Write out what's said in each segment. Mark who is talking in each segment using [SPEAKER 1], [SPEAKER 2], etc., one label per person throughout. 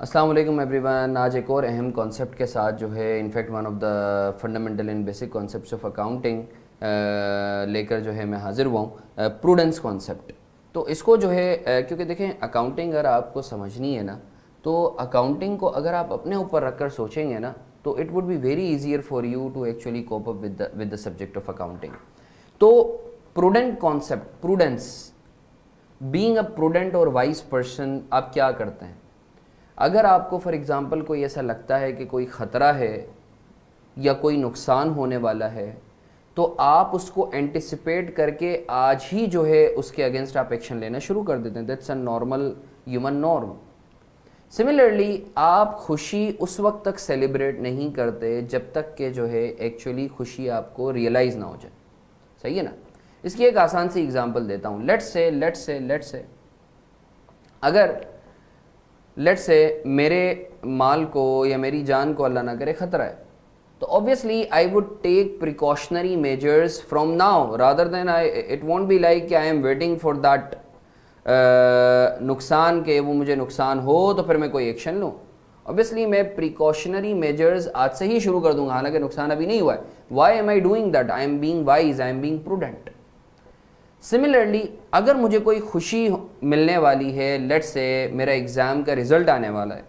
[SPEAKER 1] अस्सलाम वालेकुम एवरीवन। आज एक और अहम कॉन्सेप्ट के साथ जो है in fact one of the fundamental and basic concepts of accounting लेकर जो है मैं हाज़िर हुआ हूँ, प्रूडेंस कॉन्सेप्ट। तो इसको जो है क्योंकि देखें अकाउंटिंग अगर आपको समझनी है ना, तो अकाउंटिंग को अगर आप अपने ऊपर रख कर सोचेंगे ना, तो it would be very easier for you to actually cope up with the subject of accounting. तो prudent concept, prudence, being a prudent और वाइज पर्सन, आप क्या करते हैं? अगर आपको फॉर एग्ज़ाम्पल कोई ऐसा लगता है कि कोई ख़तरा है या कोई नुकसान होने वाला है, तो आप उसको एंटिसिपेट करके आज ही जो है उसके अगेंस्ट आप एक्शन लेना शुरू कर देते हैं। That's a normal human norm. Similarly आप खुशी उस वक्त तक सेलिब्रेट नहीं करते जब तक कि जो है एक्चुअली खुशी आपको रियलाइज़ ना हो जाए। सही है ना? इसकी एक आसान सी एग्जांपल देता हूँ। लेट्स से अगर लेट्स से मेरे माल को या मेरी जान को अल्लाह ना करे ख़तरा है, तो obviously I would take precautionary measures from now rather than it won't be like कि I am waiting for that नुकसान के वो मुझे नुकसान हो तो फिर मैं कोई एक्शन लूँ। ऑब्वियसली मैं प्रिकॉशनरी मेजर्स आज से ही शुरू कर दूंगा, हालांकि नुकसान अभी नहीं हुआ है। Why am I doing that? I am being wise, I am being prudent. Similarly अगर मुझे कोई खुशी मिलने वाली है, लेट्स से मेरा एग्ज़ाम का रिज़ल्ट आने वाला है,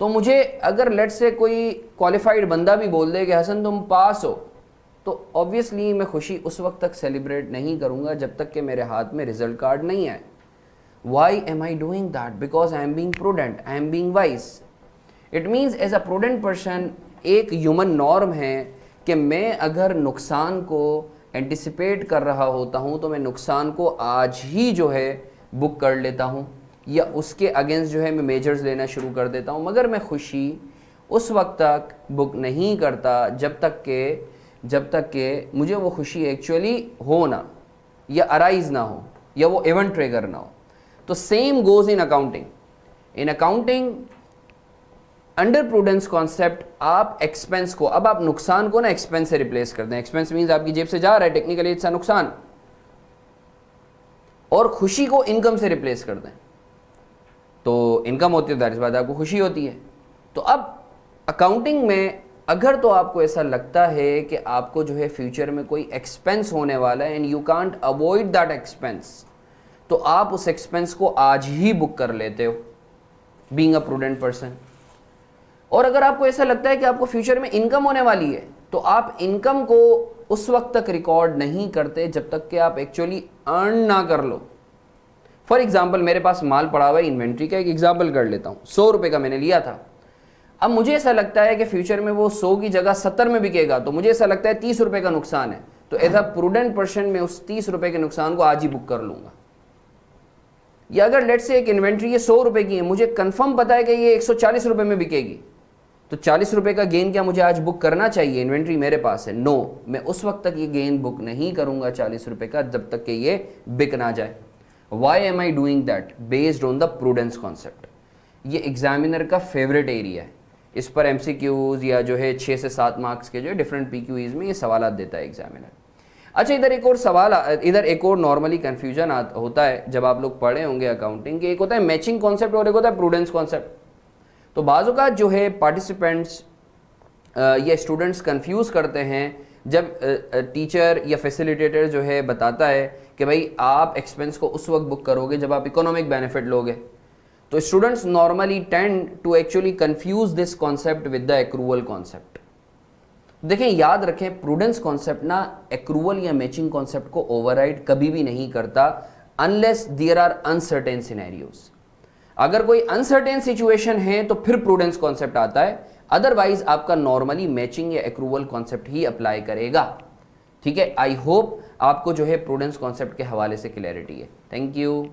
[SPEAKER 1] तो मुझे अगर लेट्स से कोई क्वालिफाइड बंदा भी बोल दे कि हसन तुम पास हो, तो ऑब्वियसली मैं खुशी उस वक्त तक सेलिब्रेट नहीं करूँगा जब तक कि मेरे हाथ में रिज़ल्ट कार्ड नहीं आए। Why am I doing that? Because I am being prudent, I am being wise. It means as a prudent person एक ह्यूमन नॉर्म है कि मैं अगर नुकसान को एंटिसिपेट कर रहा होता हूँ तो मैं नुकसान को आज ही जो है बुक कर लेता हूँ या उसके अगेंस्ट जो है मैं मेजर्स लेना शुरू कर देता हूँ। मगर मैं खुशी उस वक्त तक बुक नहीं करता जब तक के मुझे वो खुशी एक्चुअली हो ना, या अराइज ना हो, या वो इवेंट ट्रिगर ना हो। तो same goes in accounting. In accounting under prudence concept आप एक्सपेंस को, अब आप नुकसान को ना एक्सपेंस से रिप्लेस कर दें। एक्सपेंस मींस आपकी जेब से जा रहा है, टेक्निकली इट्स अ नुकसान। और खुशी को इनकम से रिप्लेस कर दें, तो इनकम होती है, दैट इस बात आपको खुशी होती है। तो अब अकाउंटिंग में अगर तो आपको ऐसा लगता है कि आपको जो है फ्यूचर में कोई एक्सपेंस होने वाला है and you can't avoid that expense, तो आप उस एक्सपेंस को आज ही बुक कर लेते हो, बीइंग अ प्रूडेंट पर्सन। और अगर आपको ऐसा लगता है कि आपको फ्यूचर में इनकम होने वाली है, तो आप इनकम को उस वक्त तक रिकॉर्ड नहीं करते जब तक कि आप एक्चुअली अर्न ना कर लो। फॉर एग्जाम्पल मेरे पास माल पड़ा हुआ है, इन्वेंट्री का एक एग्जाम्पल कर लेता हूँ। 100 रुपये का मैंने लिया था। अब मुझे ऐसा लगता है कि फ्यूचर में वो 100 की जगह 70 में बिकेगा, तो मुझे ऐसा लगता है 30 रुपये का नुकसान है, तो एज अ प्रूडेंट पर्सन मैं उस 30 रुपये के नुकसान को आज ही बुक कर लूँगा। या अगर लेट्स से एक इन्वेंट्री ये 100 रुपये की है, मुझे कंफर्म पता है कि ये 140 रुपये में बिकेगी, तो 40 रुपये का गेन क्या मुझे आज बुक करना चाहिए? इन्वेंट्री मेरे पास है। नो, मैं उस वक्त तक ये गेन बुक नहीं करूंगा 40 रुपये का जब तक कि ये बिक ना जाए। Why am I doing that? Based on the prudence concept. ये एग्जामिनर का फेवरेट एरिया है। इस पर MCQs या जो है 6 से 7 मार्क्स के जो है डिफरेंट PQEs में ये सवाल देता है एग्जामिनर। अच्छा, इधर एक और नॉर्मली कन्फ्यूजन होता है जब आप लोग पढ़े होंगे अकाउंटिंग के। एक होता है मैचिंग कॉन्सेप्ट और एक होता है प्रूडेंस कॉन्सेप्ट। तो बाज़ औक़ात जो है पार्टिसिपेंट्स या स्टूडेंट्स कंफ्यूज करते हैं जब टीचर या फैसिलिटेटर जो है बताता है कि भाई आप एक्सपेंस को उस वक्त बुक करोगे जब आप इकोनॉमिक बेनिफिट लोगे। तो students normally tend to actually confuse this concept with the accrual concept. देखें, याद रखें, प्रूडेंस कॉन्सेप्ट ना एक्रूवल या मैचिंग कॉन्सेप्ट को ओवरराइड कभी भी नहीं करता unless there are uncertain scenarios. अगर कोई अनसर्टेन सिचुएशन है तो फिर प्रूडेंस कॉन्सेप्ट आता है, अदरवाइज आपका नॉर्मली मैचिंग या एक्रूवल कॉन्सेप्ट ही अप्लाई करेगा। ठीक है, आई होप आपको जो है प्रूडेंस कॉन्सेप्ट के हवाले से क्लैरिटी है। Thank you.